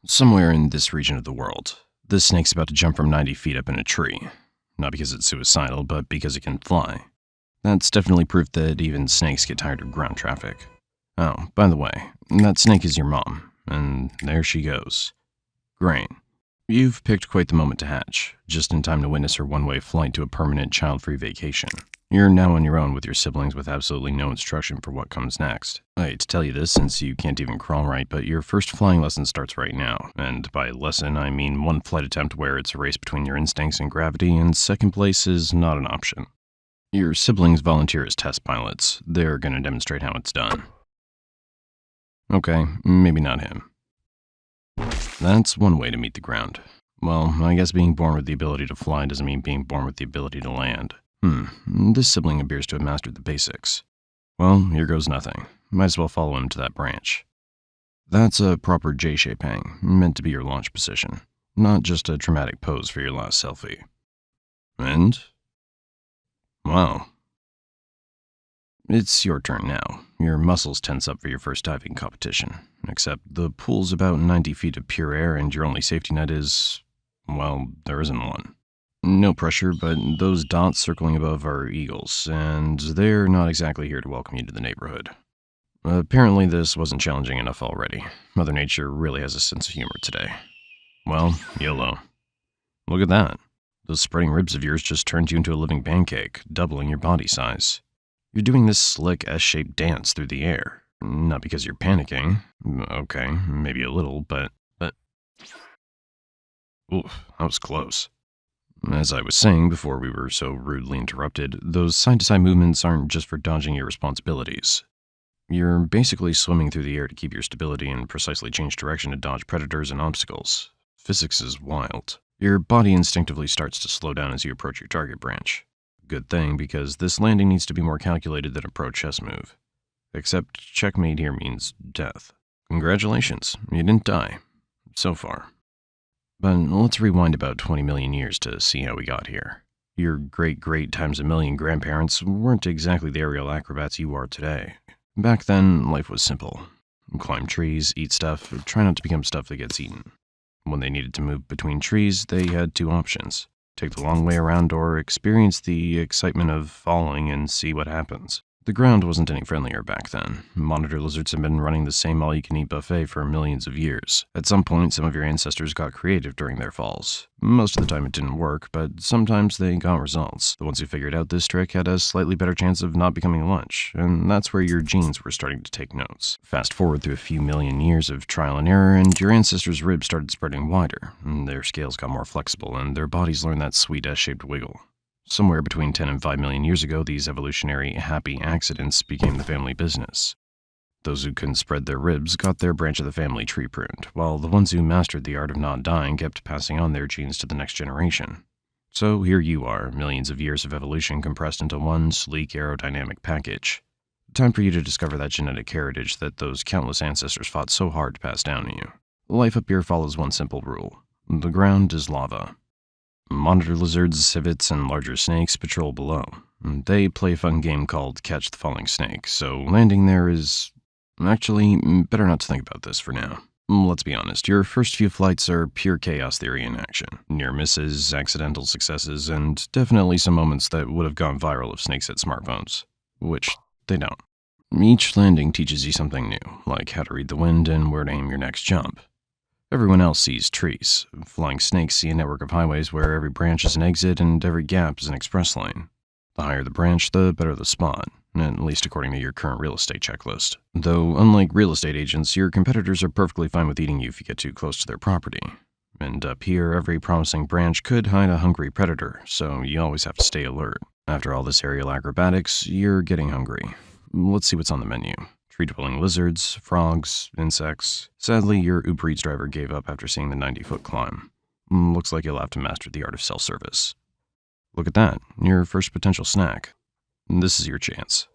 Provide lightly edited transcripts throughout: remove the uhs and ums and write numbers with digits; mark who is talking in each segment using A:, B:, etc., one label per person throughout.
A: Somewhere in this region of the world, this snake's about to jump from 90 feet up in a tree. Not because it's suicidal, but because it can fly. That's definitely proof that even snakes get tired of ground traffic. Oh, by the way, that snake is your mom, and there she goes. Great. You've picked quite the moment to hatch, just in time to witness her one-way flight to a permanent child-free vacation. You're now on your own with your siblings with absolutely no instruction for what comes next. I hate to tell you this since you can't even crawl right, but your first flying lesson starts right now. And by lesson, I mean one flight attempt where it's a race between your instincts and gravity, and second place is not an option. Your siblings volunteer as test pilots. They're going to demonstrate how it's done. Okay, maybe not him. That's one way to meet the ground. Well, I guess being born with the ability to fly doesn't mean being born with the ability to land. This sibling appears to have mastered the basics. Well, here goes nothing. Might as well follow him to that branch. That's a proper J-shape hang, meant to be your launch position, not just a dramatic pose for your last selfie. And? Wow. It's your turn now. Your muscles tense up for your first diving competition, except the pool's about 90 feet of pure air and your only safety net is, well, there isn't one. No pressure, but those dots circling above are eagles, and they're not exactly here to welcome you to the neighborhood. Apparently this wasn't challenging enough already. Mother Nature really has a sense of humor today. Well, YOLO. Look at that. Those spreading ribs of yours just turned you into a living pancake, doubling your body size. You're doing this slick S-shaped dance through the air. Not because you're panicking. Okay, maybe a little, but... Oof, that was close. As I was saying before we were so rudely interrupted, those side-to-side movements aren't just for dodging your responsibilities. You're basically swimming through the air to keep your stability and precisely change direction to dodge predators and obstacles. Physics is wild. Your body instinctively starts to slow down as you approach your target branch. Good thing, because this landing needs to be more calculated than a pro chess move. Except checkmate here means death. Congratulations, you didn't die. So far. But let's rewind about 20 million years to see how we got here. Your great-great times a million grandparents weren't exactly the aerial acrobats you are today. Back then, life was simple. Climb trees, eat stuff, try not to become stuff that gets eaten. When they needed to move between trees, they had two options. Take the long way around or experience the excitement of falling and see what happens. The ground wasn't any friendlier back then. Monitor lizards have been running the same all-you-can-eat buffet for millions of years. At some point, some of your ancestors got creative during their falls. Most of the time it didn't work, but sometimes they got results. The ones who figured out this trick had a slightly better chance of not becoming lunch, and that's where your genes were starting to take notes. Fast forward through a few million years of trial and error, and your ancestors' ribs started spreading wider, and their scales got more flexible, and their bodies learned that sweet S-shaped wiggle. Somewhere between 10 and 5 million years ago, these evolutionary happy accidents became the family business. Those who couldn't spread their ribs got their branch of the family tree pruned, while the ones who mastered the art of not dying kept passing on their genes to the next generation. So here you are, millions of years of evolution compressed into one sleek aerodynamic package. Time for you to discover that genetic heritage that those countless ancestors fought so hard to pass down to you. Life up here follows one simple rule. The ground is lava. Monitor lizards, civets, and larger snakes patrol below. They play a fun game called Catch the Falling Snake, so landing there is... Actually, better not to think about this for now. Let's be honest, your first few flights are pure chaos theory in action. Near misses, accidental successes, and definitely some moments that would have gone viral if snakes had smartphones. Which they don't. Each landing teaches you something new, like how to read the wind and where to aim your next jump. Everyone else sees trees. Flying snakes see a network of highways where every branch is an exit and every gap is an express lane. The higher the branch, the better the spot, at least according to your current real estate checklist. Though, unlike real estate agents, your competitors are perfectly fine with eating you if you get too close to their property. And up here, every promising branch could hide a hungry predator, so you always have to stay alert. After all this aerial acrobatics, you're getting hungry. Let's see what's on the menu. Tree-dwelling lizards, frogs, insects. Sadly, your Uber Eats driver gave up after seeing the 90-foot climb. Looks like you'll have to master the art of self-service. Look at that, your first potential snack. This is your chance.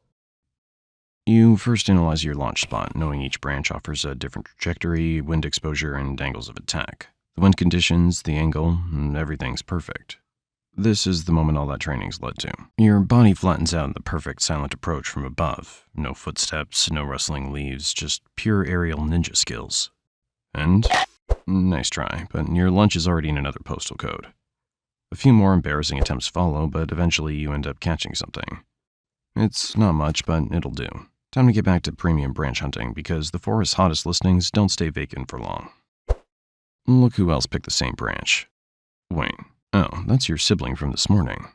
A: You first analyze your launch spot, knowing each branch offers a different trajectory, wind exposure, and angles of attack. The wind conditions, the angle, everything's perfect. This is the moment all that training's led to. Your body flattens out in the perfect silent approach from above. No footsteps, no rustling leaves, just pure aerial ninja skills. And Nice try, but your lunch is already in another postal code. A few more embarrassing attempts follow, but eventually you end up catching something. It's not much, but it'll do. Time to get back to premium branch hunting because the forest's hottest listings don't stay vacant for long. Look who else picked the same branch. Wait, oh, that's your sibling from this morning.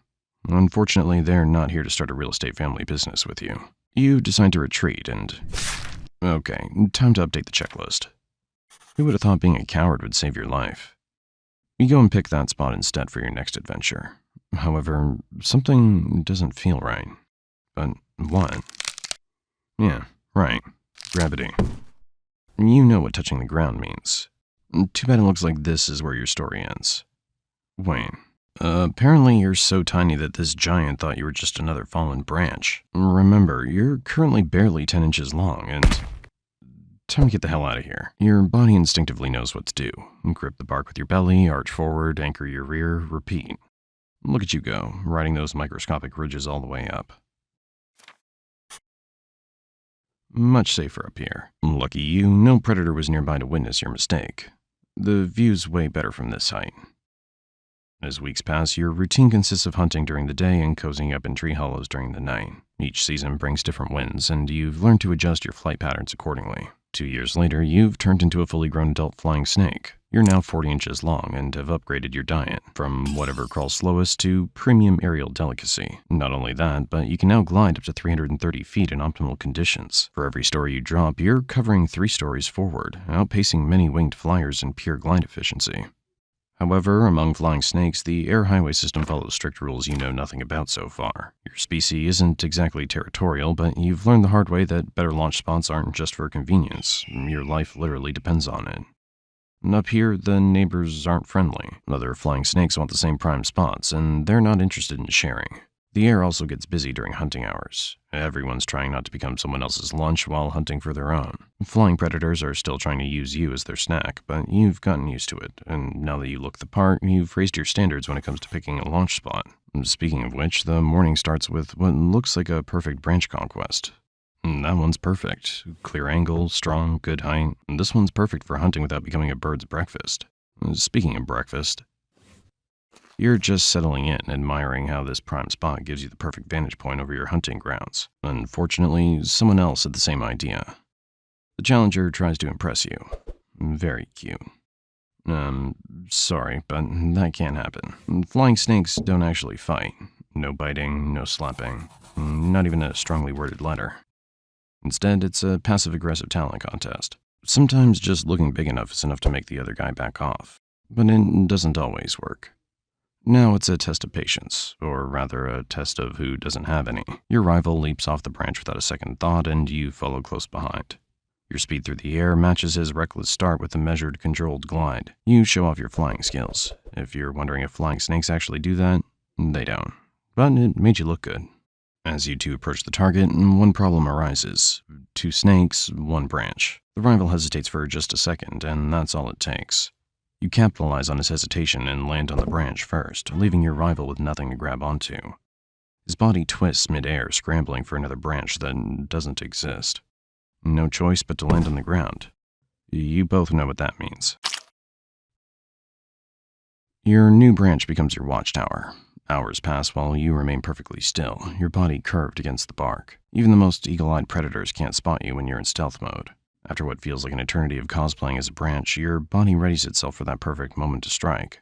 A: Unfortunately, they're not here to start a real estate family business with you. You decide to retreat and... Okay, time to update the checklist. Who would have thought being a coward would save your life? You go and pick that spot instead for your next adventure. However, something doesn't feel right. But what? Yeah, right. Gravity. You know what touching the ground means. Too bad it looks like this is where your story ends. Wait. Apparently you're so tiny that this giant thought you were just another fallen branch. Remember, you're currently barely 10 inches long and... Time to get the hell out of here. Your body instinctively knows what to do. Grip the bark with your belly, arch forward, anchor your rear, repeat. Look at you go, riding those microscopic ridges all the way up. Much safer up here. Lucky you, no predator was nearby to witness your mistake. The view's way better from this height. As weeks pass, your routine consists of hunting during the day and cozying up in tree hollows during the night. Each season brings different winds, and you've learned to adjust your flight patterns accordingly. 2 years later, you've turned into a fully grown adult flying snake. You're now 40 inches long and have upgraded your diet, from whatever crawls slowest to premium aerial delicacy. Not only that, but you can now glide up to 330 feet in optimal conditions. For every story you drop, you're covering 3 stories forward, outpacing many winged flyers in pure glide efficiency. However, among flying snakes, the air highway system follows strict rules you know nothing about so far. Your species isn't exactly territorial, but you've learned the hard way that better launch spots aren't just for convenience. Your life literally depends on it. And up here, the neighbors aren't friendly. Other flying snakes want the same prime spots, and they're not interested in sharing. The air also gets busy during hunting hours. Everyone's trying not to become someone else's lunch while hunting for their own. Flying predators are still trying to use you as their snack, but you've gotten used to it, and now that you look the part, you've raised your standards when it comes to picking a launch spot. Speaking of which, the morning starts with what looks like a perfect branch conquest. That one's perfect. Clear angle, strong, good height. This one's perfect for hunting without becoming a bird's breakfast. Speaking of breakfast, you're just settling in, admiring how this prime spot gives you the perfect vantage point over your hunting grounds. Unfortunately, someone else had the same idea. The challenger tries to impress you. Very cute. Sorry, but that can't happen. Flying snakes don't actually fight. No biting, no slapping, not even a strongly worded letter. Instead, it's a passive-aggressive talent contest. Sometimes just looking big enough is enough to make the other guy back off, but it doesn't always work. Now it's a test of patience, or rather a test of who doesn't have any. Your rival leaps off the branch without a second thought, and you follow close behind. Your speed through the air matches his reckless start with a measured, controlled glide. You show off your flying skills. If you're wondering if flying snakes actually do that, they don't. But it made you look good. As you two approach the target, one problem arises. 2 snakes, 1 branch. The rival hesitates for just a second, and that's all it takes. You capitalize on his hesitation and land on the branch first, leaving your rival with nothing to grab onto. His body twists mid-air, scrambling for another branch that doesn't exist. No choice but to land on the ground. You both know what that means. Your new branch becomes your watchtower. Hours pass while you remain perfectly still, your body curved against the bark. Even the most eagle-eyed predators can't spot you when you're in stealth mode. After what feels like an eternity of cosplaying as a branch, your body readies itself for that perfect moment to strike.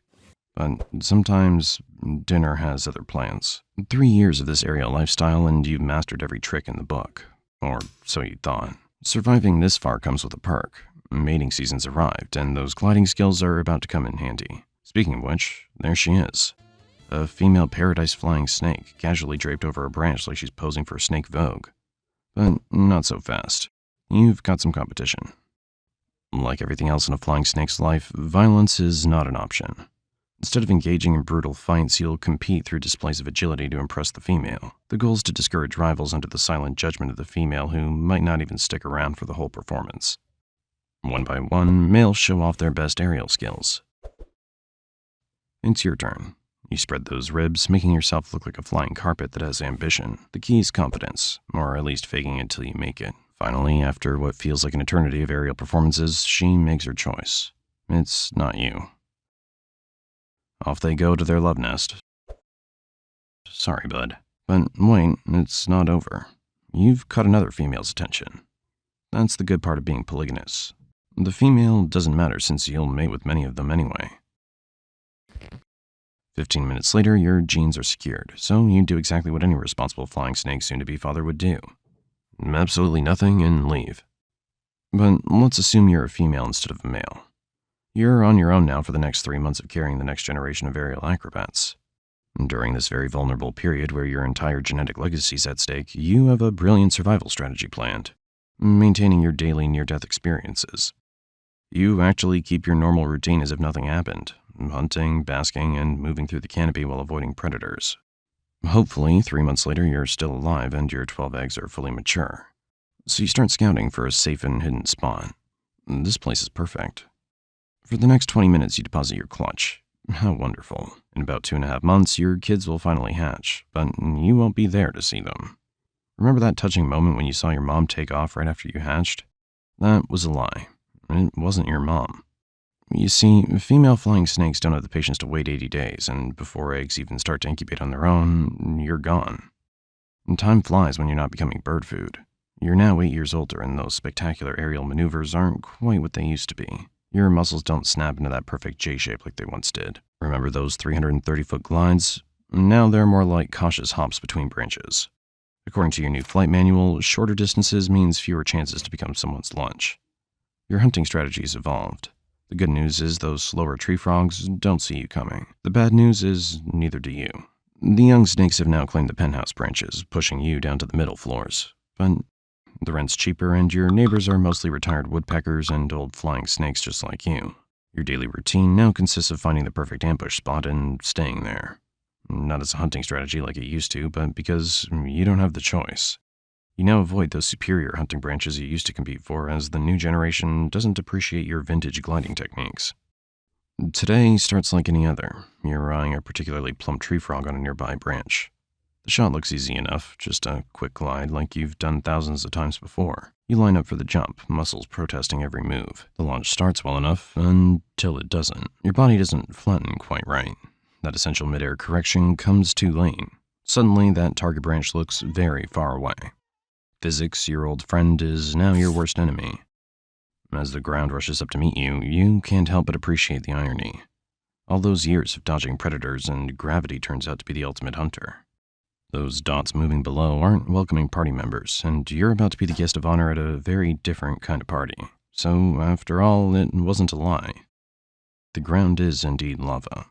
A: But sometimes, dinner has other plans. 3 years of this aerial lifestyle and you've mastered every trick in the book. Or so you thought. Surviving this far comes with a perk. Mating season's arrived, and those gliding skills are about to come in handy. Speaking of which, there she is. A female paradise-flying snake, casually draped over a branch like she's posing for Snake Vogue. But not so fast. You've got some competition. Like everything else in a flying snake's life, violence is not an option. Instead of engaging in brutal fights, you'll compete through displays of agility to impress the female. The goal is to discourage rivals under the silent judgment of the female who might not even stick around for the whole performance. One by one, males show off their best aerial skills. It's your turn. You spread those ribs, making yourself look like a flying carpet that has ambition. The key is confidence, or at least faking it until you make it. Finally, after what feels like an eternity of aerial performances, she makes her choice. it's not you. Off they go to their love nest. Sorry, bud. But wait, it's not over. You've caught another female's attention. That's the good part of being polygamous. The female doesn't matter since you'll mate with many of them anyway. 15 minutes later, your genes are secured, so you do exactly what any responsible flying snake soon-to-be father would do. Absolutely nothing and leave. But let's assume you're a female instead of a male. You're on your own now for the next 3 months of carrying the next generation of aerial acrobats. During this very vulnerable period where your entire genetic legacy is at stake, you have a brilliant survival strategy planned, maintaining your daily near-death experiences. You actually keep your normal routine as if nothing happened, hunting, basking, and moving through the canopy while avoiding predators. Hopefully, 3 months later, you're still alive and your 12 eggs are fully mature. So you start scouting for a safe and hidden spot. This place is perfect. For the next 20 minutes, you deposit your clutch. How wonderful. In about 2.5 months, your kids will finally hatch, but you won't be there to see them. Remember that touching moment when you saw your mom take off right after you hatched? That was a lie. It wasn't your mom. You see, female flying snakes don't have the patience to wait 80 days, and before eggs even start to incubate on their own, you're gone. And time flies when you're not becoming bird food. You're now 8 years older, and those spectacular aerial maneuvers aren't quite what they used to be. Your muscles don't snap into that perfect J shape like they once did. Remember those 330-foot glides? Now they're more like cautious hops between branches. According to your new flight manual, shorter distances means fewer chances to become someone's lunch. Your hunting strategy's evolved. The good news is those slower tree frogs don't see you coming. The bad news is neither do you. The young snakes have now claimed the penthouse branches, pushing you down to the middle floors. But the rent's cheaper and your neighbors are mostly retired woodpeckers and old flying snakes just like you. Your daily routine now consists of finding the perfect ambush spot and staying there. Not as a hunting strategy like it used to, but because you don't have the choice. You now avoid those superior hunting branches you used to compete for, as the new generation doesn't appreciate your vintage gliding techniques. Today starts like any other. You're eyeing a particularly plump tree frog on a nearby branch. The shot looks easy enough, just a quick glide like you've done thousands of times before. You line up for the jump, muscles protesting every move. The launch starts well enough, until it doesn't. Your body doesn't flatten quite right. That essential midair correction comes too late. Suddenly, that target branch looks very far away. Physics, your old friend, is now your worst enemy. As the ground rushes up to meet you, you can't help but appreciate the irony. All those years of dodging predators and gravity turns out to be the ultimate hunter. Those dots moving below aren't welcoming party members, and you're about to be the guest of honor at a very different kind of party. So, after all, it wasn't a lie. The ground is indeed lava.